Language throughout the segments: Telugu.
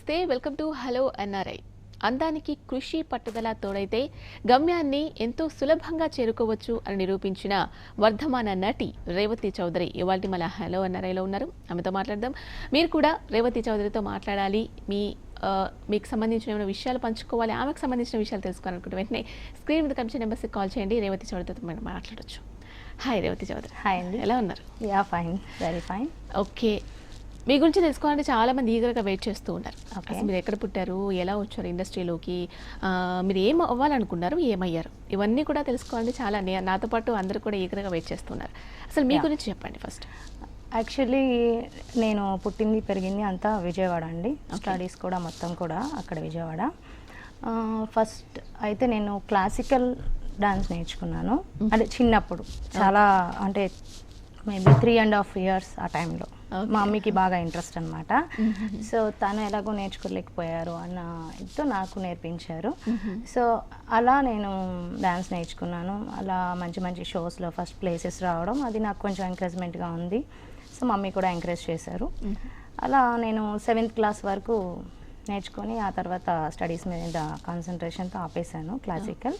నమస్తే వెల్కమ్ టు హలో ఎన్ఆర్ఐ. అందానికి కృషి పట్టుదల తోడైతే గమ్యాన్ని ఎంతో సులభంగా చేరుకోవచ్చు అని నిరూపించిన వర్ధమాన నటి రేవతి చౌదరి ఇవాళ మన హలో ఎన్ఆర్ఐలో ఉన్నారు. ఆమెతో మాట్లాడదాం. మీరు కూడా రేవతి చౌదరితో మాట్లాడాలి, మీకు సంబంధించిన విషయాలు పంచుకోవాలి, ఆమెకు సంబంధించిన విషయాలు తెలుసుకోవాలనుకుంటే వెంటనే స్క్రీన్ మీద కనిపించే నెంబర్స్కి కాల్ చేయండి. రేవతి చౌదరితో మనం మాట్లాడచ్చు. హాయ్ రేవతి చౌదరి. హాయ్ అండి. ఎలా ఉన్నారు? Yeah fine, very fine. Okay, మీ గురించి తెలుసుకోవాలంటే చాలా మంది ఈగర్గా వెయిట్ చేస్తూ ఉంటారు. అసలు మీరు ఎక్కడ పుట్టారు, ఎలా వచ్చారు ఇండస్ట్రీలోకి, మీరు ఏం అవ్వాలనుకున్నారు, ఏమయ్యారు, ఇవన్నీ కూడా తెలుసుకోవాలంటే చాలా నాతో పాటు అందరూ కూడా ఈగర్గా వెయిట్ చేస్తున్నారు. అసలు మీ గురించి చెప్పండి ఫస్ట్. యాక్చువల్లీ నేను పుట్టింది పెరిగింది అంతా విజయవాడ అండి. స్టడీస్ కూడా మొత్తం కూడా అక్కడ విజయవాడ. ఫస్ట్ అయితే నేను క్లాసికల్ డాన్స్ నేర్చుకున్నాను. అంటే చిన్నప్పుడు చాలా, అంటే మేబీ 3.5 years ఆ టైంలో. మా మమ్మీకి బాగా ఇంట్రెస్ట్ అనమాట. సో తను ఎలాగో నేర్చుకోలేకపోయారు అన్న ఇదితో నాకు నేర్పించారు. సో అలా నేను డ్యాన్స్ నేర్చుకున్నాను. అలా మంచి మంచి షోస్లో ఫస్ట్ ప్లేసెస్ రావడం, అది నాకు కొంచెం ఎంకరేజ్మెంట్గా ఉంది. సో మమ్మీ కూడా ఎంకరేజ్ చేశారు. అలా నేను 7th క్లాస్ వరకు నేర్చుకొని ఆ తర్వాత స్టడీస్ మీద కాన్సన్ట్రేషన్తో ఆపేశాను క్లాసికల్.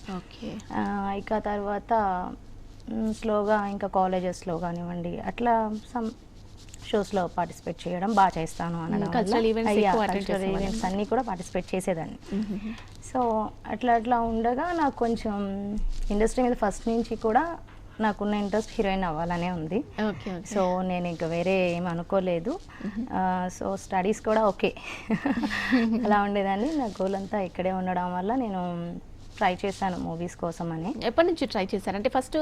ఇక తర్వాత స్లోగా ఇంకా కాలేజెస్లో కానివ్వండి అట్లా సమ్ షోస్లో పార్టిసిపేట్ చేయడం బాగా చేస్తాను అనడం, కల్చరల్ ఈవెంట్స్ అన్నీ కూడా పార్టిసిపేట్ చేసేదాన్ని. సో అట్లా ఉండగా నాకు కొంచెం ఇండస్ట్రీ మీద ఫస్ట్ నుంచి కూడా నాకున్న ఇంట్రెస్ట్ హీరోయిన్ అవ్వాలనే ఉంది. సో నేను ఇంకా వేరే ఏమి అనుకోలేదు. సో స్టడీస్ కూడా ఓకే అలా ఉండేదాన్ని. నా గోల్ అంతా ఇక్కడే ఉండడం వల్ల నేను ట్రై చేశాను మూవీస్ కోసం అని. ఎప్పటి నుంచి ట్రై చేశాను అంటే ఫస్ట్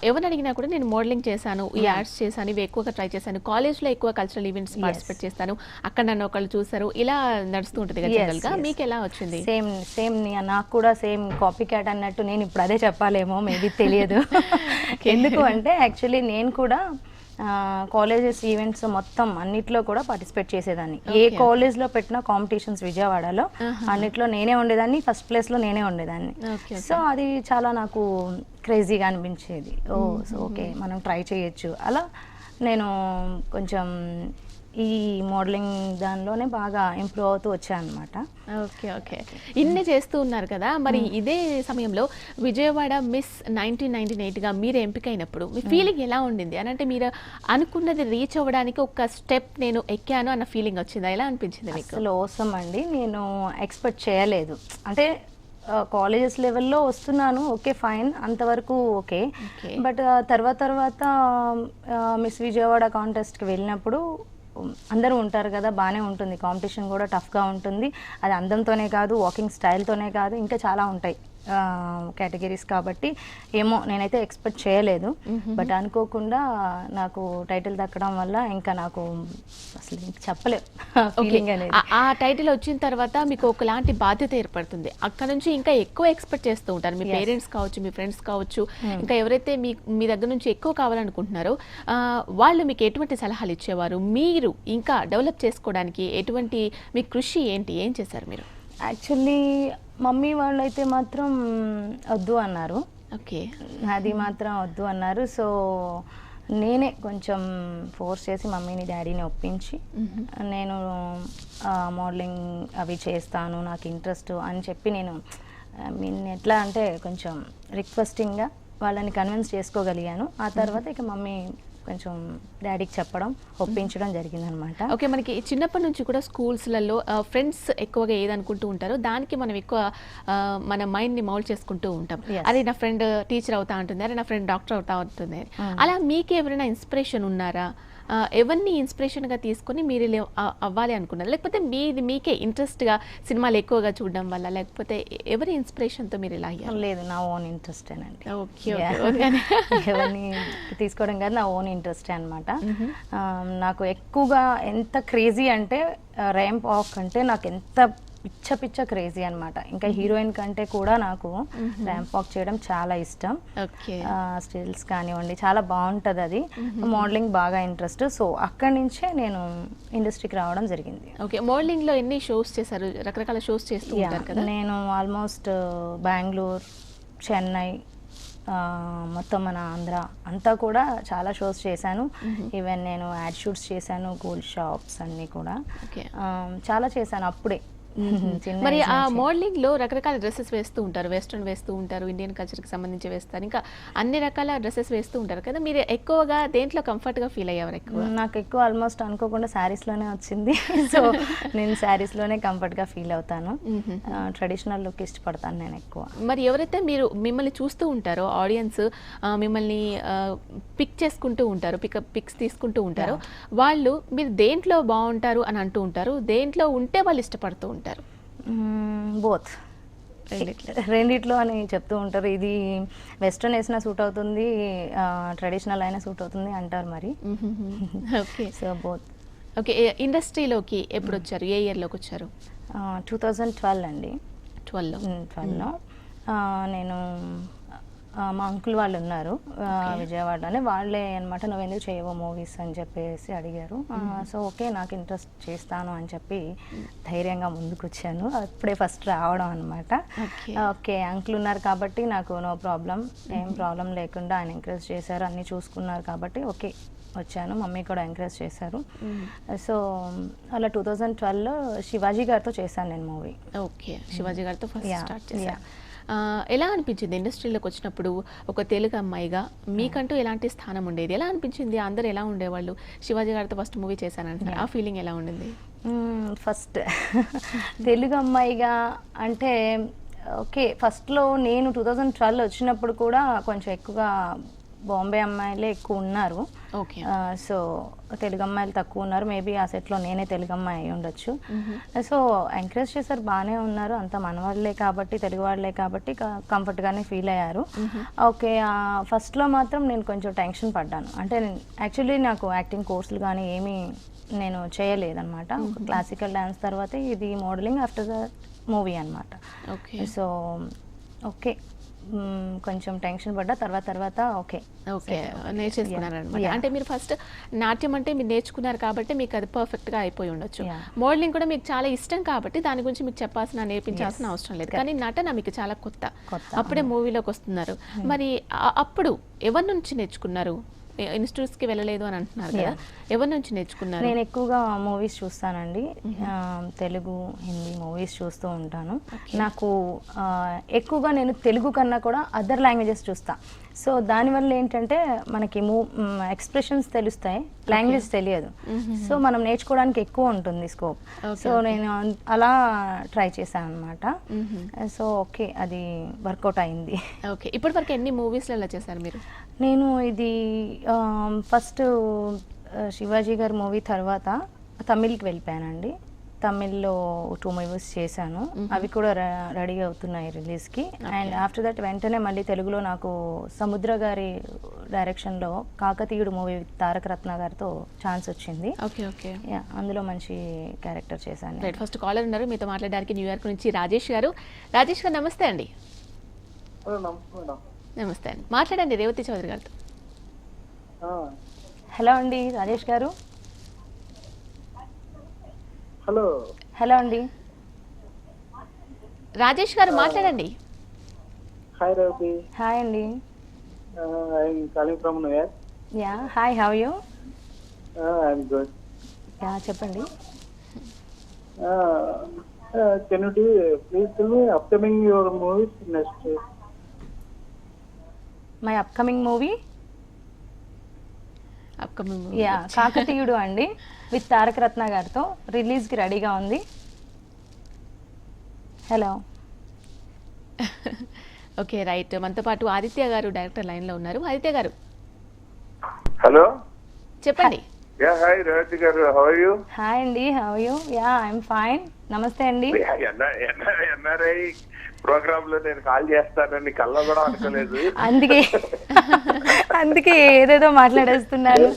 ఎవరిని అడిగినా కూడా నేను మోడలింగ్ చేశాను, ఈ యాడ్స్ చేశాను, ఇవి ఎక్కువగా ట్రై చేశాను, కాలేజ్లో ఎక్కువ కల్చరల్ ఈవెంట్స్ పార్టిసిపేట్ చేస్తాను, అక్కడ నన్ను ఒకళ్ళు చూసారు, ఇలా నడుస్తూ ఉంటుంది కదా. మీకు ఎలా వచ్చింది? సేమ్ నాకు కూడా సేమ్ కాపీ క్యాట్ అన్నట్టు. నేను ఇప్పుడు అదే చెప్పాలేమో, మేబీ తెలియదు. ఎందుకు అంటే యాక్చువల్లీ నేను కూడా కాలేజెస్ ఈవెంట్స్ మొత్తం అన్నిట్లో కూడా పార్టిసిపేట్ చేసేదాన్ని. ఏ కాలేజ్లో పెట్టిన కాంపిటీషన్స్ విజయవాడలో అన్నిట్లో నేనే ఉండేదాన్ని, ఫస్ట్ ప్లేస్లో నేనే ఉండేదాన్ని. సో అది చాలా నాకు క్రేజీగా అనిపించేది. ఓకే మనం ట్రై చేయొచ్చు. అలా నేను కొంచెం ఈ మోడలింగ్ దానిలోనే బాగా ఇంప్రూవ్ అవుతూ వచ్చాను అనమాట. ఓకే, ఇన్ని చేస్తూ ఉన్నారు కదా. మరి ఇదే సమయంలో విజయవాడ మిస్ 1998గా మీరు ఎంపికైనప్పుడు మీ ఫీలింగ్ ఎలా ఉండింది? అని అంటే మీరు అనుకున్నది రీచ్ అవ్వడానికి ఒక స్టెప్ నేను ఎక్కాను అన్న ఫీలింగ్ వచ్చిందా? ఎలా అనిపించింది మీకు? అసలు అవసరం అండి. నేను ఎక్స్పెక్ట్ చేయలేదు. అంటే కాలేజెస్ లెవెల్లో వస్తున్నాను, ఓకే ఫైన్, అంతవరకు ఓకే. బట్ తర్వాత మిస్ విజయవాడ కాంటెస్ట్కి వెళ్ళినప్పుడు అందరూ ఉంటారు కదా, బాగానే ఉంటుంది, కాంపిటీషన్ కూడా టఫ్గా ఉంటుంది. అది అందంతోనే కాదు, వాకింగ్ స్టైల్తోనే కాదు, ఇంకా చాలా ఉంటాయి కేటగిరీస్. కాబట్టి ఏమో నేనైతే ఎక్స్పెక్ట్ చేయలేదు. బట్ అనుకోకుండా నాకు టైటిల్ దక్కడం వల్ల ఇంకా నాకు అసలు చెప్పలేదు ఫీలింగ్ అనేది. ఆ టైటిల్ వచ్చిన తర్వాత మీకు ఒకలాంటి బాధ్యత ఏర్పడుతుంది. అక్కడ నుంచి ఇంకా ఎక్కువ ఎక్స్పెక్ట్ చేస్తూ ఉంటారు. మీ పేరెంట్స్ కావచ్చు, మీ ఫ్రెండ్స్ కావచ్చు, ఇంకా ఎవరైతే మీ దగ్గర నుంచి ఎక్కువ కావాలనుకుంటున్నారో వాళ్ళు మీకు ఎటువంటి సలహాలు ఇచ్చేవారు? మీరు ఇంకా డెవలప్ చేసుకోవడానికి ఎటువంటి మీ కృషి ఏంటి, ఏం చేశారు మీరు? యాక్చువల్లీ మమ్మీ వాళ్ళు అయితే మాత్రం వద్దు అన్నారు. ఓకే, అది మాత్రం వద్దు అన్నారు. సో నేనే కొంచెం ఫోర్స్ చేసి మమ్మీని డాడీని ఒప్పించి నేను మోడలింగ్ అవి చేస్తాను, నాకు ఇంట్రెస్ట్ అని చెప్పి నేను ఎట్లా అంటే కొంచెం రిక్వెస్టింగ్గా వాళ్ళని కన్విన్స్ చేసుకోగలిగాను. ఆ తర్వాత ఇక మమ్మీ కొంచెం డాడీకి చెప్పడం, ఒప్పించడం జరిగిందనమాట. ఓకే, మనకి చిన్నప్పటి నుంచి కూడా స్కూల్స్లలో ఫ్రెండ్స్ ఎక్కువగా ఏదనుకుంటూ ఉంటారో దానికి మనం ఎక్కువ మన మైండ్ని మౌల్డ్ చేసుకుంటూ ఉంటాం. అరే నా ఫ్రెండ్ టీచర్ అవుతా ఉంటుంది, అరే నా ఫ్రెండ్ డాక్టర్ అవుతా ఉంటుంది. అలా మీకు ఎవరైనా ఇన్స్పిరేషన్ ఉన్నారా? ఎవరిని ఇన్స్పిరేషన్గా తీసుకొని మీరు అవ్వాలి అనుకున్నారు, లేకపోతే మీకే ఇంట్రెస్ట్గా సినిమాలు ఎక్కువగా చూడడం వల్ల, లేకపోతే ఎవరి ఇన్స్పిరేషన్తో మీరు ఇలా అయ్యారు? లేదు, నా ఓన్ ఇంట్రెస్టేనండి. ఓకే, ఎవరిని తీసుకోవడం కాదు, నా ఓన్ ఇంట్రెస్టే అనమాట. నాకు ఎక్కువగా ఎంత క్రేజీ అంటే ర్యాంప్ వాక్ అంటే నాకు ఎంత పిచ్చ క్రేజీ అనమాట. ఇంకా హీరోయిన్ కంటే కూడా నాకు ర్యాంప్ వాక్ చేయడం చాలా ఇష్టం. స్టిల్స్ కానివ్వండి చాలా బాగుంటుంది అది. మోడలింగ్ బాగా ఇంట్రెస్ట్. సో అక్కడి నుంచే నేను ఇండస్ట్రీకి రావడం జరిగింది. ఓకే, మోడలింగ్లో ఎన్ని షోస్ చేశారు? రకరకాల షోస్ చేస్తూ ఉంటారు కదా. నేను ఆల్మోస్ట్ బెంగళూరు, చెన్నై, మొత్తం మన ఆంధ్ర అంతా కూడా చాలా షోస్ చేశాను. ఈవెన్ నేను యాడ్ షూట్స్ చేశాను, గోల్డ్ షాప్స్ అన్నీ కూడా ఓకే. చాలా చేశాను అప్పుడే. చిన్న మరి ఏజ్ ఆ నుంచి. మోడలింగ్ లో రకరకాల డ్రెస్సెస్ వేస్తూ ఉంటారు, వెస్ట్రన్ వేస్తూ ఉంటారు, ఇండియన్ కల్చర్కి సంబంధించి వేస్తారు, ఇంకా అన్ని రకాల డ్రెస్సెస్ వేస్తూ ఉంటారు కదా. మీరు ఎక్కువగా దేంట్లో కంఫర్ట్ గా ఫీల్ అయ్యేవారు ఎక్కువ? నాకు ఎక్కువ ఆల్మోస్ట్ అనుకోకుండా శారీస్లోనే వచ్చింది. సో నేను శారీస్లోనే కంఫర్ట్గా ఫీల్ అవుతాను. ట్రెడిషనల్ లుక్ ఇష్టపడతాను నేను ఎక్కువ. మరి ఎవరైతే మిమ్మల్ని చూస్తూ ఉంటారో ఆడియన్స్, మిమ్మల్ని పిక్ చేసుకుంటూ ఉంటారు, పిక్స్ తీసుకుంటూ ఉంటారు, వాళ్ళు మీరు దేంట్లో బాగుంటారు అని అంటూ ఉంటారు, దేంట్లో ఉంటే వాళ్ళు ఇష్టపడుతూ ఉంటారు? బోత్, రెండిట్లో అని చెప్తూ ఉంటారు. ఇది వెస్ట్రన్ వేసినా సూట్ అవుతుంది, ట్రెడిషనల్ అయినా సూట్ అవుతుంది అంటారు మరి. ఓకే. So both. ఓకే. ఇండస్ట్రీలోకి ఎప్పుడు వచ్చారు, ఏ ఇయర్లోకి వచ్చారు? 2012 అండి. 12లో నేను మా అంకుల్ వాళ్ళు ఉన్నారు విజయవాడలోనే, వాళ్ళే అనమాట, నువ్వు ఎందుకు చేయవో మూవీస్ అని చెప్పేసి అడిగారు. సో ఓకే, నాకు ఇంట్రెస్ట్, చేస్తాను అని చెప్పి ధైర్యంగా ముందుకు వచ్చాను. అప్పుడే ఫస్ట్ రావడం అనమాట. ఓకే, అంకుల్ ఉన్నారు కాబట్టి నాకు నో ప్రాబ్లం, ఏం ప్రాబ్లం లేకుండా ఆయన ఎంకరేజ్ చేశారు, అన్నీ చూసుకున్నారు కాబట్టి ఓకే వచ్చాను. మమ్మీ కూడా ఎంకరేజ్ చేశారు. సో అలా 2012లో శివాజీ గారితో చేశాను నేను మూవీ. ఓకే, శివాజీ గారితో ఫస్ట్ స్టార్ట్ చేశాను. ఎలా అనిపించింది ఇండస్ట్రీలోకి వచ్చినప్పుడు ఒక తెలుగు అమ్మాయిగా? మీకంటూ ఎలాంటి స్థానం ఉండేది? ఎలా అనిపించింది? అందరు ఎలా ఉండేవాళ్ళు? శివాజీ గారితో ఫస్ట్ మూవీ చేశానంటున్నారు, ఆ ఫీలింగ్ ఎలా ఉండింది? ఫస్ట్ తెలుగు అమ్మాయిగా అంటే ఓకే, ఫస్ట్లో నేను 2012లో వచ్చినప్పుడు కూడా కొంచెం ఎక్కువగా బాంబే అమ్మాయిలే ఎక్కువ ఉన్నారు. ఓకే. సో తెలుగు అమ్మాయిలు తక్కువ ఉన్నారు. మేబీ ఆ సెట్లో నేనే తెలుగు అమ్మాయి అయి ఉండొచ్చు. సో ఎంకరేజ్ చేశారు, బాగానే ఉన్నారు, అంతా మన వాళ్ళే కాబట్టి, తెలుగు వాళ్ళే కాబట్టి కంఫర్ట్గానే ఫీల్ అయ్యారు. ఓకే, ఫస్ట్లో మాత్రం నేను కొంచెం టెన్షన్ పడ్డాను. అంటే యాక్చువల్లీ నాకు యాక్టింగ్ కోర్సులు కానీ ఏమీ నేను చేయలేదన్నమాట. క్లాసికల్ డ్యాన్స్ తర్వాత ఇది మోడలింగ్ ఆఫ్టర్ ద మూవీ అనమాట. ఓకే. సో ఓకే, కొంచెం టెన్షన్ పడ్డా, తర్వాత ఓకే నేర్చేసుకున్నారు అనమాట. అంటే మీరు ఫస్ట్ నాట్యం అంటే మీరు నేర్చుకున్నారు కాబట్టి మీకు అది పర్ఫెక్ట్గా అయిపోయి ఉండొచ్చు. మోడలింగ్ కూడా మీకు చాలా ఇష్టం కాబట్టి దాని గురించి మీకు చెప్పాల్సిన, నేర్పించాల్సిన అవసరం లేదు. కానీ నటన మీకు చాలా కొత్త, అప్పుడే మూవీలోకి వస్తున్నారు. మరి అప్పుడు ఎవరి నుంచి నేర్చుకున్నారు? ఇన్స్టిట్యూట్స్కి వెళ్ళలేదు అని అంటున్నారు కదా, ఎవరి నుంచి నేర్చుకున్నారు? నేను ఎక్కువగా మూవీస్ చూస్తానండి, తెలుగు హిందీ మూవీస్ చూస్తూ ఉంటాను. నాకు ఎక్కువగా నేను తెలుగు కన్నా కూడా అదర్ లాంగ్వేజెస్ చూస్తాను. సో దానివల్ల ఏంటంటే మనకి ఎక్స్ప్రెషన్స్ తెలుస్తాయి, లాంగ్వేజ్ తెలియదు. సో మనం నేర్చుకోవడానికి ఎక్కువ ఉంటుంది స్కోప్. సో నేను అలా ట్రై చేశాను అనమాట. సో ఓకే, అది వర్కౌట్ అయింది. ఓకే, ఇప్పటి వరకు ఎన్ని మూవీస్లో ఎలా చేశారు మీరు? నేను ఇది ఫస్ట్ శివాజీ గారి మూవీ తర్వాత తమిళ్కి వెళ్ళిపోయానండి. తమిళ్లో 2 మూవీస్ చేశాను, అవి కూడా రెడీ అవుతున్నాయి రిలీజ్కి. అండ్ ఆఫ్టర్ దట్ వెంటనే మళ్ళీ తెలుగులో నాకు సముద్ర గారి డైరెక్షన్లో కాకతీయుడు మూవీ తారక రత్న గారితో ఛాన్స్ వచ్చింది. ఓకే. ఓకే. అందులో మంచి క్యారెక్టర్ చేశాను. రైట్, ఫస్ట్ కాలర్ ఉన్నారు మీతో మాట్లాడడానికి న్యూయార్క్ నుంచి రాజేష్ గారు. రాజేష్ గారు నమస్తే అండి. నమస్తే అండి, మాట్లాడండి రేవతి చౌదరి గారితో. హలో అండి రాజేష్ గారు. హలో. హలో అండి రాజేష్ గారు మాట్లాడండి. హాయ్ రేవతి. హాయ్ అండి. I'm calling from New York. Yeah, hi, how you? I'm good. Yeah, చెప్పండి. Can you please tell me upcoming your movies next? My upcoming movie yeah Kakatiyudu అండి, విత్ తారక రత్న గారితో రిలీజ్కి రెడీగా ఉంది. హలో. ఓకే, రైట్, మనతో పాటు ఆదిత్య గారు డైరెక్టర్ లైన్లో ఉన్నారు. ఆదిత్య గారు హలో, చెప్పండి. హాయ్ రేవతి గారు, హౌ ఆర్ యూ? హాయ్ అండి, how are you? Yeah, I'm fine. నమస్తే అండి. ఎన్ఆర్ఐ ప్రోగ్రామ్ లో నేను కాల్ చేస్తానని కళ్ళ కూడా అనుకోలేదు. అందుకే ఏదేదో మాట్లాడేస్తున్నాను.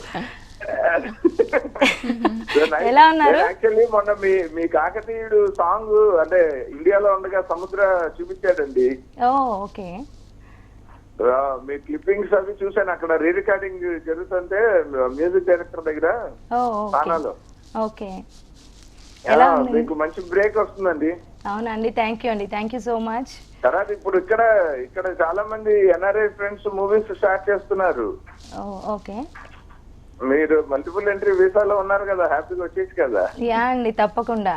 ఎలా ఉన్నారు? యాక్చువల్లీ మొన్న మీ కాకతీయుడు సాంగ్ అంటే ఇండియాలో ఉండగా సముద్ర చూపించాడండి. ఓ ఓకే. మీ క్లిప్పింగ్స్ అవి చూసాను, అక్కడ రీ రికార్డింగ్ జరుగుతుంటే మ్యూజిక్ డైరెక్టర్ దగ్గర స్థానాలు. ఓకే, మీకు మంచి బ్రేక్ వస్తుందండి. అవునండి, థ్యాంక్ యూ అండి, థ్యాంక్ యూ సో మచ్. తర్వాత ఇప్పుడు ఇక్కడ చాలా మంది ఎన్ఆర్ఐ ఫ్రెండ్స్ మూవీస్ స్టార్ట్ చేస్తున్నారు. ఓకే, మీరు మల్టిపుల్ ఎంట్రీ వీసాలో ఉన్నారు కదా, హ్యాపీగా వచ్చేసి కదా. యా అండి, తప్పకుండా.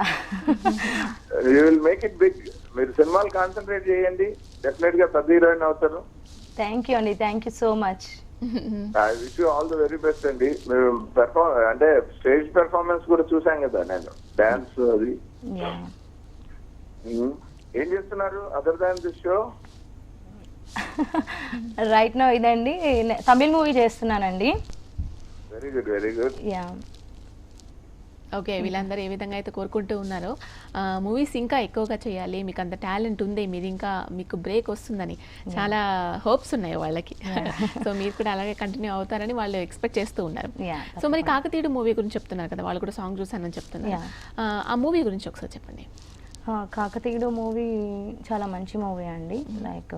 You will make it big. మీరు సినిమాలు కాన్సన్ట్రేట్ చేయండి, డెఫినెట్ గా పెద్ద హీరోయిన్ అవుతారు. థ్యాంక్ యూ అండి, thank you so much. I wish you all the very best అండి. మీరు అంటే స్టేజ్ పెర్ఫార్మెన్స్ కూడా చూసాం కదా నేను, డాన్స్ అది. ఏం చేస్తున్నారు other than this show? Right no ఇదండి, తమిళ్ మూవీ చేస్తున్నానండి. Very good, very good. Yeah, okay, వీళ్ళందరూ ఏ విధంగా అయితే కోరుకుంటూ ఉన్నారో మూవీస్ ఇంకా ఎక్కువగా చేయాలి, మీకు అంత టాలెంట్ ఉంది, మీరు ఇంకా మీకు బ్రేక్ వస్తుందని చాలా హోప్స్ ఉన్నాయి వాళ్ళకి. సో మీరు కూడా అలాగే కంటిన్యూ అవుతారని వాళ్ళు ఎక్స్పెక్ట్ చేస్తూ ఉన్నారు. సో మరి కాకతీయుడు మూవీ గురించి చెప్తున్నారు కదా, వాళ్ళు కూడా సాంగ్ చూసానని చెప్తున్నారు. ఆ మూవీ గురించి ఒకసారి చెప్పండి. కాకతీయుడు మూవీ చాలా మంచి మూవీ అండి. లైక్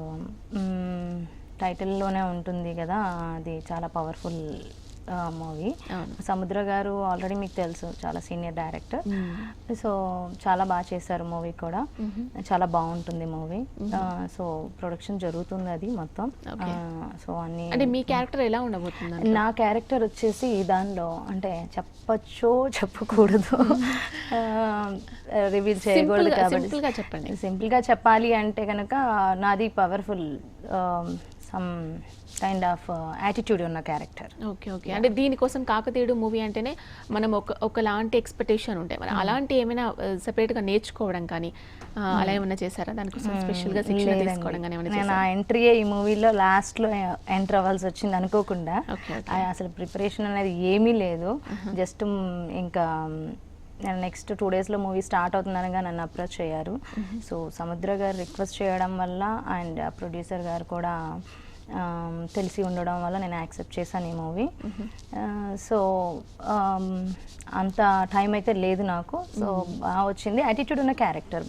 టైటిల్లోనే ఉంటుంది కదా, అది చాలా పవర్ఫుల్ మూవీ. సముద్ర గారు ఆల్రెడీ మీకు తెలుసు, చాలా సీనియర్ డైరెక్టర్. సో చాలా బాగా చేశారు మూవీ కూడా, చాలా బాగుంటుంది మూవీ. సో ప్రొడక్షన్ జరుగుతుంది అది మొత్తం. సో అన్ని అంటే మీ క్యారెక్టర్ ఎలా ఉండబోతుంది? నా క్యారెక్టర్ వచ్చేసి దానిలో అంటే చెప్పచ్చో చెప్పకూడదు, రివీల్ చేయకూడదు కాబట్టి చెప్పండి. సింపుల్గా చెప్పాలి అంటే కనుక నాది powerful some kind of attitude ఉన్న క్యారెక్టర్. Okay, okay. అంటే దీనికోసం కాకతీయుడు మూవీ అంటేనే మనం ఒకలాంటి ఎక్స్పెక్టేషన్ ఉంటాయి, మరి అలాంటి ఏమైనా సెపరేట్గా నేర్చుకోవడం కానీ అలా ఏమైనా చేశారా? దానికోసం స్పెషల్గా శిక్షణ తీసుకోవడం కానీ ఏమైనా? నేను ఆ ఎంట్రీ ఈ మూవీలో లాస్ట్లో ఎంటర్ అవ్వాల్సి వచ్చింది అనుకోకుండా. అసలు ప్రిపరేషన్ అనేది ఏమీ లేదు, జస్ట్ ఇంకా నెక్స్ట్ 2 daysలో మూవీ స్టార్ట్ అవుతుందనగా నన్ను అప్రోచ్ అయ్యారు. సో సముద్ర గారు రిక్వెస్ట్ చేయడం వల్ల అండ్ ప్రొడ్యూసర్ గారు కూడా తెలిసి ఉండడం వల్ల నేను యాక్సెప్ట్ చేశాను ఈ మూవీ. సో అంత టైం అయితే లేదు నాకు, సో బాగా వచ్చింది. యాటిట్యూడ్ ఉన్న క్యారెక్టర్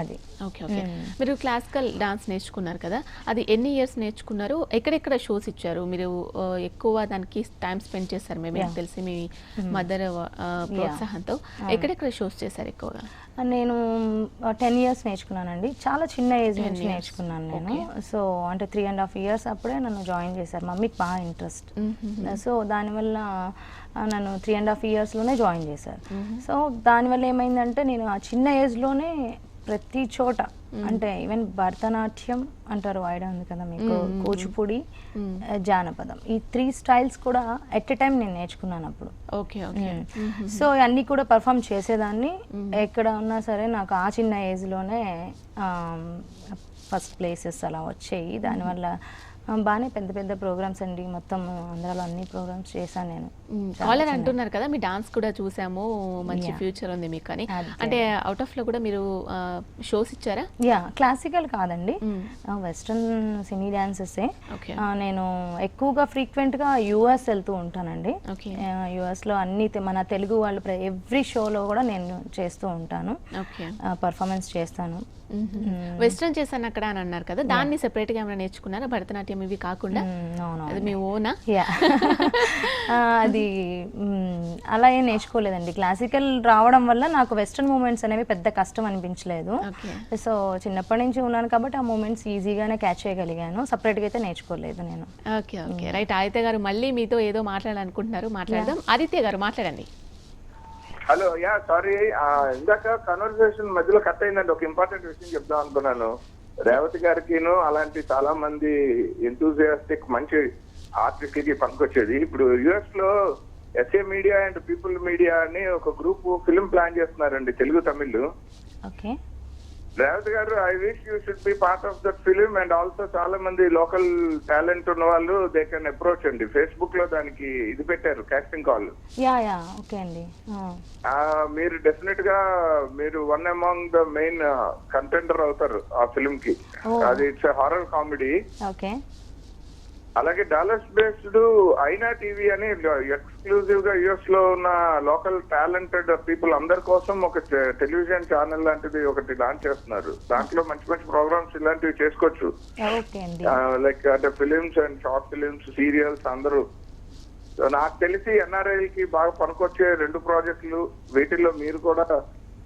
అది. Okay, okay. మీరు క్లాసికల్ డాన్స్ నేర్చుకున్నారు కదా, అది ఎన్ని ఇయర్స్ నేర్చుకున్నారు? ఎక్కడెక్కడ షోస్ ఇచ్చారు? మీరు ఎక్కువ దానికి టైం స్పెండ్ చేశారు మేము తెలిసి మీ మదర్ ప్రోత్సాహంతో. ఎక్కడెక్కడ షోస్ చేశారు ఎక్కువగా? నేను 10 years నేర్చుకున్నానండి, చాలా చిన్న ఏజ్ నుంచి నేర్చుకున్నాను నేను. సో అంటే 3.5 years అప్పుడే నన్ను జాయిన్ చేశారు, మమ్మీకి బాగా ఇంట్రెస్ట్. సో దానివల్ల నన్ను 3.5 yearsలోనే జాయిన్ చేశారు. సో దానివల్ల ఏమైందంటే నేను ఆ చిన్న ఏజ్లోనే ప్రతి చోట, అంటే ఈవెన్ భరతనాట్యం అంటారు, ఐడియా ఉంది కదా మీకు, కూచిపూడి, జానపదం, ఈ 3 styles కూడా ఎట్ ఎ టైం నేను నేర్చుకున్నాను అప్పుడు. Okay, okay. సో అన్నీ కూడా పర్ఫామ్ చేసేదాన్ని ఎక్కడ ఉన్నా సరే. నాకు ఆ చిన్న ఏజ్లోనే ఫస్ట్ ప్లేసెస్ అలా వచ్చాయి. దానివల్ల బాగానే పెద్ద పెద్ద ప్రోగ్రామ్స్ అండి, మొత్తం ఆంధ్రాలో అన్ని ప్రోగ్రామ్స్ చేశాను నేను. కాలర్ అంటున్నారు కదా, మీ డాన్స్ కూడా చూసాము, మంచి ఫ్యూచర్ ఉంది మీకు అని. అంటే అవుట్ ఆఫ్ లో కూడా మీరు షోస్ ఇచ్చారా? యా, క్లాసికల్ కాదండి, వెస్ట్రన్ సెమీ డాన్సెసే. నేను ఎక్కువగా ఫ్రీక్వెంట్గా యుఎస్ వెళ్తూ ఉంటానండి. యుఎస్లో అన్ని మన తెలుగు వాళ్ళు ఎవ్రీ షోలో కూడా నేను చేస్తూ ఉంటాను, పర్ఫార్మెన్స్ చేస్తాను. వెస్ట్రన్ చేశాను అక్కడ అని అన్నారు కదా, దాన్ని సెపరేట్ గా ఏమైనా నేర్చుకున్నారా? భరతనాట్యం ఇవి కాకుండా అది మీ ఓనా? అది అలా ఏం నేర్చుకోలేదండి. క్లాసికల్ రావడం వల్ల నాకు వెస్ట్రన్ మూమెంట్స్ అనేవి పెద్ద కష్టం అనిపించలేదు. సో చిన్నప్పటి నుంచి ఉన్నాను కాబట్టి ఆ మూమెంట్స్ ఈజీగానే క్యాచ్ చేయగలిగాను, సపరేట్గా అయితే నేర్చుకోలేదు నేను. Okay, okay, right. ఆదిత్య గారు మళ్ళీ మీతో ఏదో మాట్లాడాలనుకుంటున్నారు, మాట్లాడదాం. ఆదిత్య గారు మాట్లాడండి. హలో, యా సారీ, ఇందాక కన్వర్సేషన్ మధ్యలో కట్ అయిందండి. ఒక ఇంపార్టెంట్ విషయం చెప్దాం అనుకున్నాను. రేవతి గారికిను అలాంటి చాలా మంది ఎంతూజియాస్టిక్ మంచి ఆర్టిస్టులకి పనికొచ్చేది. ఇప్పుడు యుఎస్ లో SA media and people media అని ఒక గ్రూప్ ఫిల్మ్ ప్లాన్ చేస్తున్నారండి, తెలుగు తమిళ్. ఓకే, రేవతి గారు, I wish you should be part of that film. And also చాలా మంది లోకల్ టాలెంట్ ఉన్న వాళ్ళు దే కెన్ అప్రోచ్ అండి. ఫేస్బుక్ లో దానికి ఇది పెట్టారు, కాస్టింగ్ కాల్. ఓకే అండి. మీరు డెఫినెట్ గా మీరు one among the main contender అవుతారు ఆ ఫిలిం కి. అది ఇట్స్ హారర్ కామెడీ. ఓకే, అలాగే డాలస్ బేస్డ్ ఐనా టీవీ అని ఎక్స్క్లూజివ్ గా యుఎస్ లో ఉన్న లోకల్ టాలెంటెడ్ పీపుల్ అందరి కోసం ఒక టెలివిజన్ ఛానల్ లాంటిది ఒకటి లాంచ్ చేస్తున్నారు. దాంట్లో మంచి మంచి ప్రోగ్రామ్స్ ఇలాంటివి చేసుకోవచ్చు. లైక్ అంటే films and short films, serials అందరూ. నాకు తెలిసి ఎన్ఆర్ఐ కి బాగా పనికొచ్చే 2 ప్రాజెక్టులు, వీటిల్లో మీరు కూడా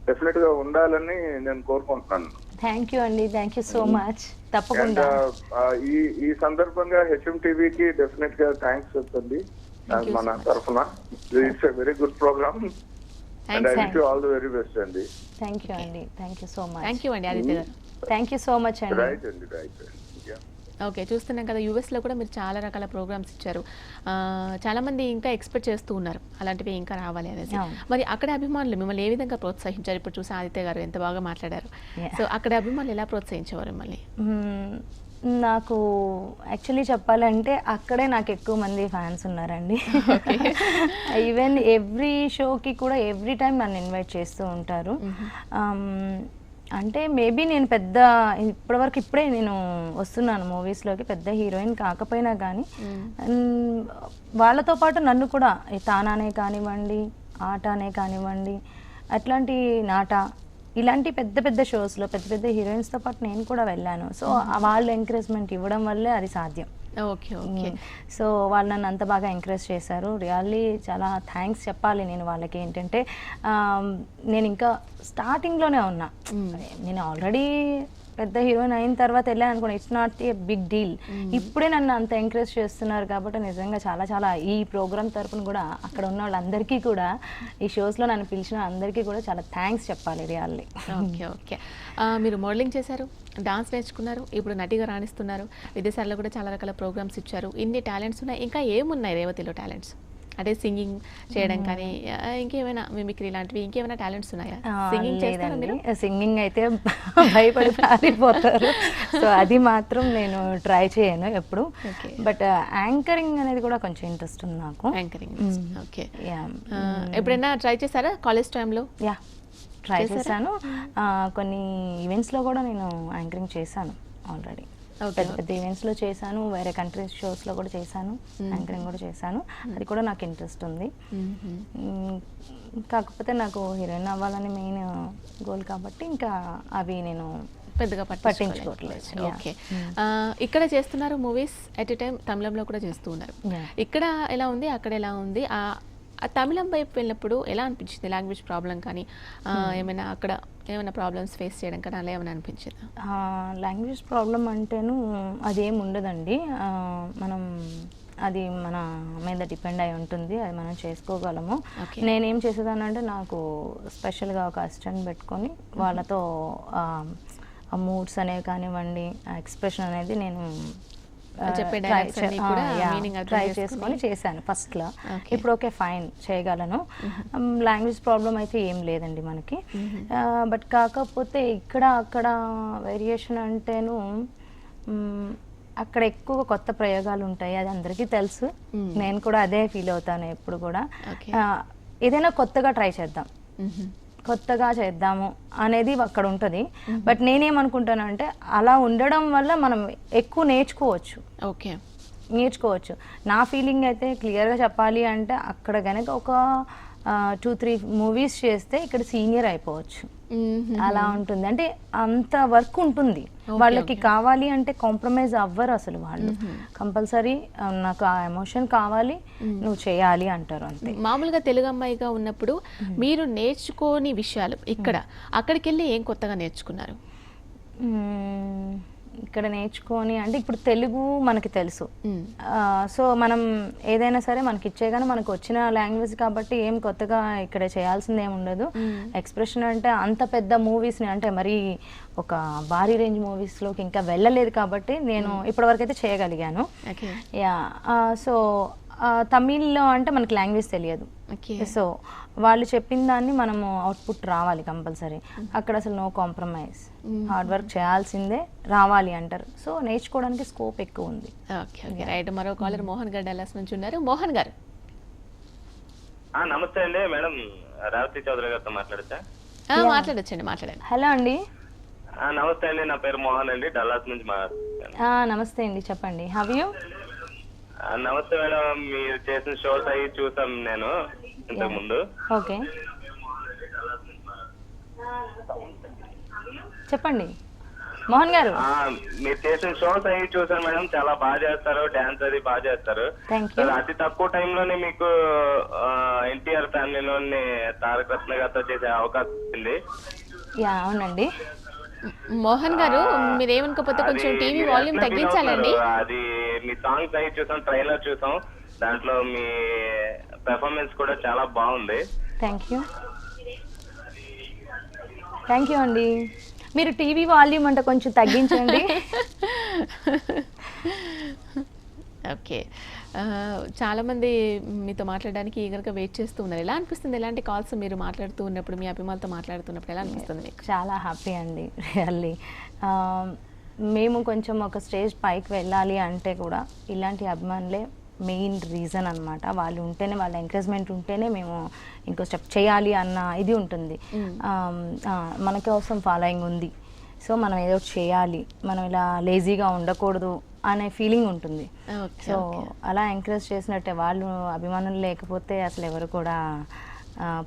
డెఫినెట్ గా ఉండాలని నేను కోరుకుంటున్నాను. థ్యాంక్ యూ అండి, thank you so much. And తప్పకుండా. ఈ సందర్భంగా హెచ్ఎం టీవీకి డెఫినెట్ గా థ్యాంక్స్ చెప్తుంది మన తరఫున. It's a very good program and I wish you all the very best అండి. థ్యాంక్ యూ అండి, thank you so much. Thank you అండి ఆదిత్య గారు. థ్యాంక్ యూ సో మచ్ అండి. రైట్ అండి, రైట్. ఓకే, చూస్తున్నాం కదా యూఎస్లో కూడా మీరు చాలా రకాల ప్రోగ్రామ్స్ ఇచ్చారు. చాలామంది ఇంకా ఎక్స్పెక్ట్ చేస్తూ ఉన్నారు అలాంటివి ఇంకా రావాలి అనేసి. మరి అక్కడ అభిమానులు మిమ్మల్ని ఏ విధంగా ప్రోత్సహించారు? ఇప్పుడు చూసి ఆదిత్య గారు ఎంత బాగా మాట్లాడారు. సో అక్కడ అభిమానులు ఎలా ప్రోత్సహించేవారు మిమ్మల్ని? నాకు యాక్చువల్లీ చెప్పాలంటే అక్కడే నాకు ఎక్కువ మంది ఫ్యాన్స్ ఉన్నారండి. ఈవెన్ ఎవ్రీ షోకి కూడా ఎవ్రీ టైం నన్ను ఇన్వైట్ చేస్తూ ఉంటారు. అంటే మేబీ నేను పెద్ద ఇప్పుడే నేను వస్తున్నాను మూవీస్లోకి, పెద్ద హీరోయిన్ కాకపోయినా కానీ వాళ్ళతో పాటు నన్ను కూడా తానానే కానివ్వండి, ఆటానే కానివ్వండి, అట్లాంటి నాట ఇలాంటి పెద్ద పెద్ద షోస్లో పెద్ద పెద్ద హీరోయిన్స్తో పాటు నేను కూడా వెళ్ళాను. సో వాళ్ళు ఎంకరేజ్మెంట్ ఇవ్వడం వల్లే అది సాధ్యం. Okay okay. సో వాళ్ళు నన్ను అంత బాగా ఎంకరేజ్ చేశారు. రియల్లీ చాలా థ్యాంక్స్ చెప్పాలి నేను వాళ్ళకి. ఏంటంటే నేను ఇంకా స్టార్టింగ్లోనే ఉన్నా. నేను ఆల్రెడీ పెద్ద హీరోయిన్ అయిన తర్వాత వెళ్ళాను అనుకోండి, it's not a big deal. ఇప్పుడే నన్ను అంత ఎంకరేజ్ చేస్తున్నారు కాబట్టి నిజంగా చాలా చాలా ఈ ప్రోగ్రామ్ తరపున కూడా అక్కడ ఉన్న వాళ్ళందరికీ కూడా, ఈ షోస్లో నన్ను పిలిచిన అందరికీ కూడా చాలా థ్యాంక్స్ చెప్పాలి రియల్లీ. Okay okay. మీరు మోడలింగ్ చేశారు, డాన్స్ నేర్చుకున్నారు, ఇప్పుడు నటిగా రాణిస్తున్నారు, విదేశాల్లో కూడా చాలా రకాల ప్రోగ్రామ్స్ ఇచ్చారు. ఇన్ని టాలెంట్స్ ఉన్నాయి, ఇంకా ఏమున్నాయి రేవతిలో టాలెంట్స్? అంటే సింగింగ్ చేయడం కానీ ఇంకేమైనా మిమిక్రీ ఇలాంటివి ఇంకేమైనా టాలెంట్స్ ఉన్నాయా? సింగింగ్ చేస్తారా మీరు? సింగింగ్ అయితే భయపడి పారిపోతారు. సో అది మాత్రం నేను ట్రై చేయను ఎప్పుడు. బట్ యాంకరింగ్ అనేది కూడా కొంచెం ఇంట్రెస్ట్ ఉంది నాకు. Anchoring, okay. ఎప్పుడైనా ట్రై చేశారా కాలేజ్ టైంలో? యా, ట్రై చేశాను. కొన్ని ఈవెంట్స్లో కూడా నేను యాంకరింగ్ చేశాను ఆల్రెడీ. పెద్ద పెద్ద ఈవెంట్స్లో చేశాను, వేరే కంట్రీస్ షోస్లో కూడా చేశాను, యాంకరింగ్ కూడా చేశాను. అది కూడా నాకు ఇంట్రెస్ట్ ఉంది. కాకపోతే నాకు హీరోయిన్ అవ్వాలని మెయిన్ గోల్ కాబట్టి ఇంకా అవి నేను పెద్దగా పట్టించుకోవట్లేదు. ఓకే. ఇక్కడ చేస్తున్నారు మూవీస్ ఎట్ ఎ టైం, తమిళంలో కూడా చేస్తూ ఉన్నారు. ఇక్కడ ఎలా ఉంది, అక్కడ ఎలా ఉంది? తమిళం వైపు వెళ్ళినప్పుడు ఎలా అనిపించింది? లాంగ్వేజ్ ప్రాబ్లం కానీ ఏమైనా అక్కడ ఏమైనా ప్రాబ్లమ్స్ ఫేస్ చేయడం కానీ అలా ఏమైనా అనిపించిందా? లాంగ్వేజ్ ప్రాబ్లం అంటేను అదేం ఉండదండి. మనం అది మన మీద డిపెండ్ అయి ఉంటుంది, అది మనం చేసుకోగలము. నేనేం చేసేదానంటే నాకు స్పెషల్గా ఒక అసిస్టెంట్ పెట్టుకొని వాళ్ళతో ఆ మూడ్స్ అనేవి కానివ్వండి, ఆ ఎక్స్ప్రెషన్ అనేది నేను ట్రై చేసుకొని చేశాను ఫస్ట్లో. ఇప్పుడు ఓకే ఫైన్ చేయగలను. లాంగ్వేజ్ ప్రాబ్లం అయితే ఏం లేదండి మనకి. బట్ కాకపోతే ఇక్కడ అక్కడ వేరియేషన్ అంటేను అక్కడ ఎక్కువ కొత్త ప్రయోగాలు ఉంటాయి, అది అందరికీ తెలుసు. నేను కూడా అదే ఫీల్ అవుతాను ఎప్పుడు కూడా. ఏదైనా కొత్తగా ట్రై చేద్దాం, కొత్తగా చేద్దాము అనేది అక్కడ ఉంటుంది. బట్ నేనేమనుకుంటానంటే అలా ఉండడం వల్ల మనం ఎక్కువ నేర్చుకోవచ్చు. ఓకే, నేర్చుకోవచ్చు. నా ఫీలింగ్ అయితే క్లియర్గా చెప్పాలి అంటే అక్కడ కనుక ఒక 2-3 మూవీస్ చేస్తే ఇక్కడ సీనియర్ అయిపోవచ్చు. అలా ఉంటుంది. అంటే అంత వర్క్ ఉంటుంది వాళ్ళకి. కావాలి అంటే కాంప్రమైజ్ అవ్వరు అసలు వాళ్ళు. కంపల్సరీ నాకు ఆ ఎమోషన్ కావాలి, నువ్వు చేయాలి అంటారు అంతే. మామూలుగా తెలుగు అమ్మాయిగా ఉన్నప్పుడు మీరు నేర్చుకోని విషయాలు అక్కడికి వెళ్ళి ఏం కొత్తగా నేర్చుకున్నారు? ఇక్కడ నేర్చుకొని అంటే ఇప్పుడు తెలుగు మనకి తెలుసు. సో మనం ఏదైనా సరే మనకి ఇచ్చేగానే మనకు వచ్చిన లాంగ్వేజ్ కాబట్టి ఏం కొత్తగా ఇక్కడ చేయాల్సింది ఏమి ఉండదు. ఎక్స్ప్రెషన్ అంటే అంత పెద్ద మూవీస్ని అంటే మరి ఒక భారీ రేంజ్ మూవీస్లోకి ఇంకా వెళ్ళలేదు కాబట్టి నేను ఇప్పటివరకు అయితే చేయగలిగాను. యా. సో తమిళ్లో అంటే మనకి లాంగ్వేజ్ తెలియదు. సో వాళ్ళు చెప్పిన దాన్ని మనము అవుట్పుట్ రావాలి కంపల్సరీ. అక్కడ అసలు నో కాంప్రమైజ్, హార్డ్ వర్క్ చేయాల్సిందే, రావాలి అంటారు. సో నేర్చుకోవడానికి స్కోప్ ఎక్కువ ఉంది. Okay okay, right. మరో కాలర్ మోహన్ గారు డల్లాస్ నుంచి ఉన్నారు. మోహన్ గారు నమస్తే అండి. మేడం రేవతి చౌదరి గారితో మాట్లాడచ్చా? మాట్లాడచ్చండి, మాట్లాడండి. హలో అండి. నమస్తే అండి, నా పేరు మోహన్ అండి, డల్లాస్ నుంచి మాట్లాడుతాను. నమస్తే అండి, చెప్పండి. Have you? నమస్తే మేడం, మీరు చేసిన షోస్ అవి చూసాం నేను ఇంతకు ముందు. ఓకే, చెప్పండి మోహన్ గారు. మీరు చేసిన షోస్ అవి చూసాను మేడం, చాలా బాగా చేస్తారు, డాన్స్ అది బాగా చేస్తారు. అతి తక్కువ టైంలోనే మీకు ఎన్టీఆర్ ఫ్యామిలీలోని తారక రత్న గారితో చేసే అవకాశం ఉంది. యా, అవునండి. మోహన్ గారు మీరేమనుకోకపోతే కొంచెం అది టీవీ మీరు వాల్యూమ్ ఎట్లా feel తగ్గించాలండి. అవుతున్నారు? అది మీ సాంగ్స్ అవి చూసాం, ట్రైలర్ చూసాం, దాంట్లో మీ పెర్ఫార్మెన్స్ కూడా చాలా బాగుంది. థ్యాంక్ యూ అండి. మీరు టీవీ వాల్యూమ్ అంటే కొంచెం తగ్గించండి. ఓకే. చాలామంది మీతో మాట్లాడడానికి ఈగర్గా వెయిట్ చేస్తూ ఉన్నారు. ఎలా అనిపిస్తుంది? ఎలాంటి కాల్స్ మీరు మాట్లాడుతూ ఉన్నప్పుడు, మీ అభిమానులతో మాట్లాడుతున్నప్పుడు ఎలా అనిపిస్తుంది మీకు? చాలా హ్యాపీ అండి రియల్లీ. మేము కొంచెం ఒక స్టేజ్ పైకి వెళ్ళాలి అంటే కూడా ఇలాంటి అభిమానులే మెయిన్ రీజన్ అనమాట. వాళ్ళు ఉంటేనే, వాళ్ళ ఎంకరేజ్మెంట్ ఉంటేనే మేము ఇంకో స్టెప్ చేయాలి అన్న ఇది ఉంటుంది. మన కోసం ఫాలోయింగ్ ఉంది, సో మనం ఏదో చేయాలి, మనం ఇలా లేజీగా ఉండకూడదు అనే ఫీలింగ్ ఉంటుంది. సో అలా ఎంకరేజ్ చేసినట్టే. వాళ్ళు అభిమానులు లేకపోతే అసలు ఎవరు కూడా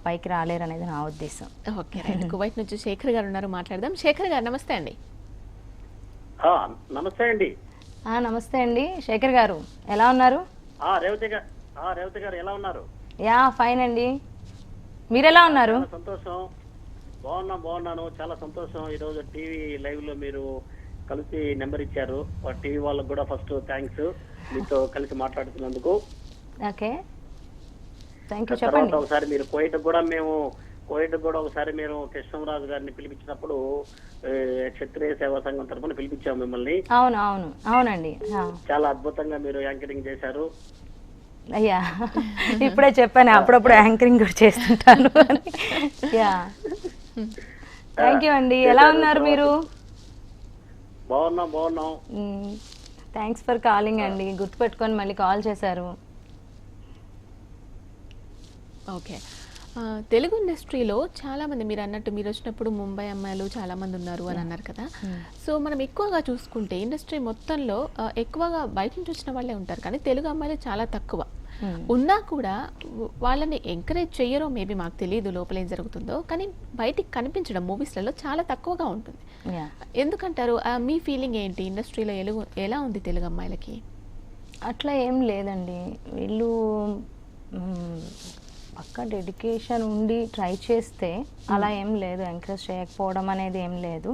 పైకి రాలేరు అనేది నా ఉద్దేశం. Okay right. కువైట్ నుంచి శేఖర్ గారు ఉన్నారు, మాట్లాడదాం. శేఖర్ గారు నమస్తే అండి. నమస్తే అండి. నమస్తే అండి శేఖర్ గారు, ఎలా ఉన్నారు? రేవతి గారు ఎలా ఉన్నారు? యా ఫైన్ అండి, మీరు ఎలా ఉన్నారు? సంతోషం, బాగున్నాను, చాలా సంతోషం. ఈరోజు టీవీ లైవ్ లో మీరు కలిసి నెంబర్ ఇచ్చారు. టీవీ వాళ్ళకి కూడా ఫస్ట్ థ్యాంక్స్, మీతో కలిసి మాట్లాడుతున్నందుకు. Okay thank you. తర్వాత చెప్పండి. ఒకసారి మీరు కోయిట్ కూడా ఒకసారి మీరు కృష్ణరాజు గారిని పిలిపించినప్పుడు క్షత్రియ సేవా సంఘం తరఫున పిలిపించాము మిమ్మల్ని. అవునండి. చాలా అద్భుతంగా మీరు యాంకరింగ్ చేశారు. అయ్యా ఇప్పుడే చెప్పాను, అప్పుడప్పుడు యాంకరింగ్ కూడా చేస్తుంటాను. యా థ్యాంక్ యూ అండి. ఎలా ఉన్నారు మీరు? బాగున్నాం. థ్యాంక్స్ ఫర్ కాలింగ్ అండి, గుర్తుపెట్టుకొని మళ్ళీ కాల్ చేశారు. ఓకే. తెలుగు ఇండస్ట్రీలో చాలామంది, మీరు అన్నట్టు మీరు వచ్చినప్పుడు ముంబై అమ్మాయిలు చాలామంది ఉన్నారు అని అన్నారు కదా. సో మనం ఎక్కువగా చూసుకుంటే ఇండస్ట్రీ మొత్తంలో ఎక్కువగా బయట నుంచి వచ్చిన వాళ్ళే ఉంటారు, కానీ తెలుగు అమ్మాయిలు చాలా తక్కువ. ఉన్నా కూడా వాళ్ళని ఎంకరేజ్ చెయ్యరో మేబీ, మాకు తెలియదు లోపల ఏం జరుగుతుందో, కానీ బయటికి కనిపించడం మూవీస్లలో చాలా తక్కువగా ఉంటుంది. ఎందుకంటారు? మీ ఫీలింగ్ ఏంటి? ఇండస్ట్రీలో ఎలా ఉంది తెలుగు అమ్మాయిలకి? అట్లా ఏం లేదండి, వీళ్ళు పక్క డెడికేషన్ ఉండి ట్రై చేస్తే అలా ఏం లేదు. ఎంకరేజ్ చేయకపోవడం అనేది ఏం లేదు,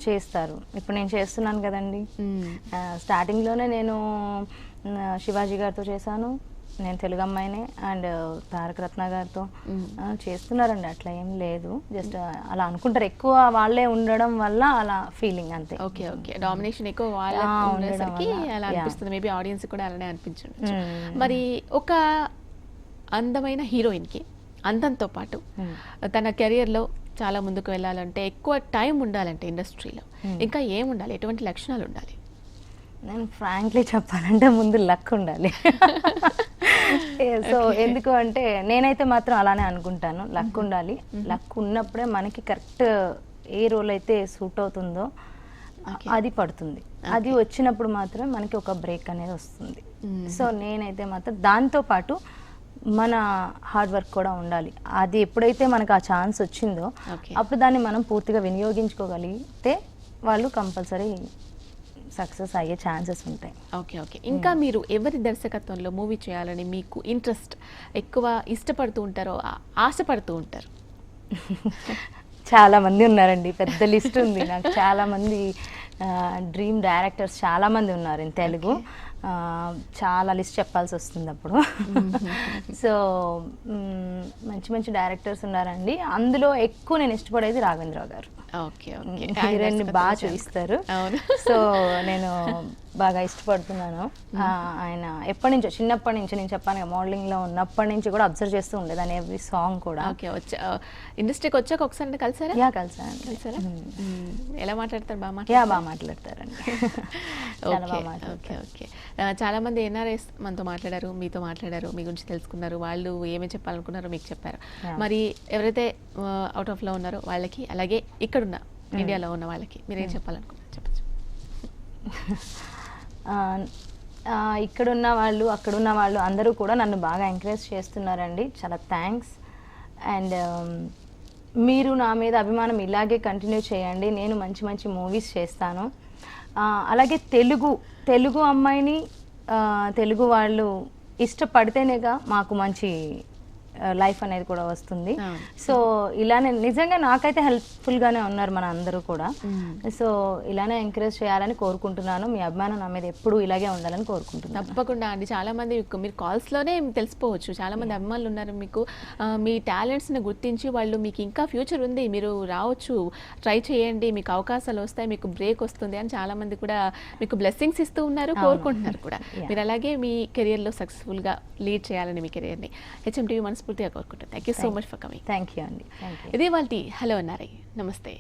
చేస్తారు. ఇప్పుడు నేను చేస్తున్నాను కదండి, స్టార్టింగ్లోనే నేను శివాజీ గారితో చేశాను, నేను తెలుగు అమ్మాయినే, అండ్ తారక రత్న గారితో చేస్తున్నారండి. అట్లా ఏం లేదు, జస్ట్ అలా అనుకుంటారు, ఎక్కువ వాళ్ళే ఉండడం వల్ల అలా ఫీలింగ్ అంతే. ఓకే డామినేషన్ ఎక్కువ వాళ్ళే ఉండేసరికి అలా అనిపిస్తుంది. మేబీ ఆడియన్స్ కూడా అలానే అనిపించండి. మరి ఒక అందమైన హీరోయిన్కి అందంతో పాటు తన కెరియర్లో చాలా ముందుకు వెళ్ళాలంటే, ఎక్కువ టైం ఉండాలంటే ఇండస్ట్రీలో ఇంకా ఏం ఉండాలి? ఎటువంటి లక్షణాలు ఉండాలి? నేను ఫ్రాంక్లీ చెప్పాలంటే ముందు లక్ ఉండాలి. సో ఎందుకు అంటే నేనైతే మాత్రం అలానే అనుకుంటాను, లక్ ఉండాలి. లక్ ఉన్నప్పుడే మనకి కరెక్ట్ ఏ రోల్ అయితే సూట్ అవుతుందో అది పడుతుంది. అది వచ్చినప్పుడు మాత్రం మనకి ఒక బ్రేక్ అనేది వస్తుంది. సో నేనైతే మాత్రం దాంతో పాటు మన హార్డ్ వర్క్ కూడా ఉండాలి. అది ఎప్పుడైతే మనకు ఆ ఛాన్స్ వచ్చిందో అప్పుడు దాన్ని మనం పూర్తిగా వినియోగించుకోగలిగితే వాళ్ళు కంపల్సరీ సక్సెస్ అయ్యే ఛాన్సెస్ ఉంటాయి. ఓకే. ఇంకా మీరు ఎవరి దర్శకత్వంలో మూవీ చేయాలని మీకు ఇంట్రెస్ట్, ఎక్కువ ఇష్టపడుతూ ఉంటారో, ఆశపడుతూ ఉంటారు? చాలా మంది ఉన్నారండి, పెద్ద లిస్ట్ ఉంది నాకు. చాలా మంది డ్రీమ్ డైరెక్టర్స్ చాలా మంది ఉన్నారు ఇన్ తెలుగు. చాలా లిస్ట్ చెప్పాల్సి వస్తుంది అప్పుడు. సో మంచి మంచి డైరెక్టర్స్ ఉన్నారండి. అందులో ఎక్కువ నేను ఇష్టపడేది రాఘవేంద్రరావు గారు. హీరోయిన్ బాగా చూపిస్తారు. సో నేను బాగా ఇష్టపడుతున్నాను. ఆయన ఎప్పటి నుంచో, చిన్నప్పటి నుంచి, నేను చెప్పాను మోడలింగ్ లో ఉన్నప్పటి నుంచి కూడా అబ్జర్వ్ చేస్తూ ఉండేదాన్ని ఎవ్రీ సాంగ్ కూడా. ఇండస్ట్రీకి వచ్చాక ఒకసారి కలిసారా? కలిసారా? ఎలా మాట్లాడతారు? బాగా మాట్లాడతారండి. ఓకే. చాలా మంది ఎన్ఆర్ఎస్ మనతో మాట్లాడారు, మీతో మాట్లాడారు, మీ గురించి తెలుసుకున్నారు, వాళ్ళు ఏమేమి చెప్పాలనుకున్నారో మీకు చెప్పారు. మరి ఎవరైతే అవుట్ ఆఫ్ లో ఉన్నారో వాళ్ళకి, అలాగే ఇక్కడున్న ఇండియాలో ఉన్న వాళ్ళకి మీరు ఏం చెప్పాలనుకున్నారు? చెప్పచ్చు. ఇక్కడున్న వాళ్ళు, అక్కడున్న వాళ్ళు అందరూ కూడా నన్ను బాగా ఎంకరేజ్ చేస్తున్నారండి. చాలా థ్యాంక్స్. అండ్ మీరు నా మీద అభిమానం ఇలాగే కంటిన్యూ చేయండి. నేను మంచి మంచి మూవీస్ చేస్తాను. అలాగే తెలుగు అమ్మాయిని తెలుగు వాళ్ళు ఇష్టపడితేనేగా మాకు మంచి లైఫ్ అనేది కూడా వస్తుంది. అవును. సో ఇలానే నిజంగా నాకైతే హెల్ప్ఫుల్గానే ఉన్నారు మన అందరూ కూడా. సో ఇలానే ఎంకరేజ్ చేయాలని కోరుకుంటున్నాను. మీ అభిమానం నా మీద ఎప్పుడు ఇలాగే ఉండాలని కోరుకుంటున్నాను. తప్పకుండా అండి. చాలా మంది మీరు కాల్స్లోనే తెలిసిపోవచ్చు, చాలా మంది అభిమానులు ఉన్నారు మీకు. మీ టాలెంట్స్ని గుర్తించి వాళ్ళు మీకు ఇంకా ఫ్యూచర్ ఉంది, మీరు రావచ్చు, ట్రై చేయండి, మీకు అవకాశాలు వస్తాయి, మీకు బ్రేక్ వస్తుంది అని చాలా మంది కూడా మీకు బ్లెస్సింగ్స్ ఇస్తూ ఉన్నారు, కోరుకుంటున్నారు కూడా. మీరు అలాగే మీ కెరియర్లో సక్సెస్ఫుల్గా లీడ్ చేయాలని మీ కెరియర్ని హెచ్ఎం టీవీ మనస్ఫూర్తిగా కోరుకుంటాను. Thank you so much for coming. Thank you అండి. Thank you. ఇది వాళ్ళ హలో అన్నారై. నమస్తే.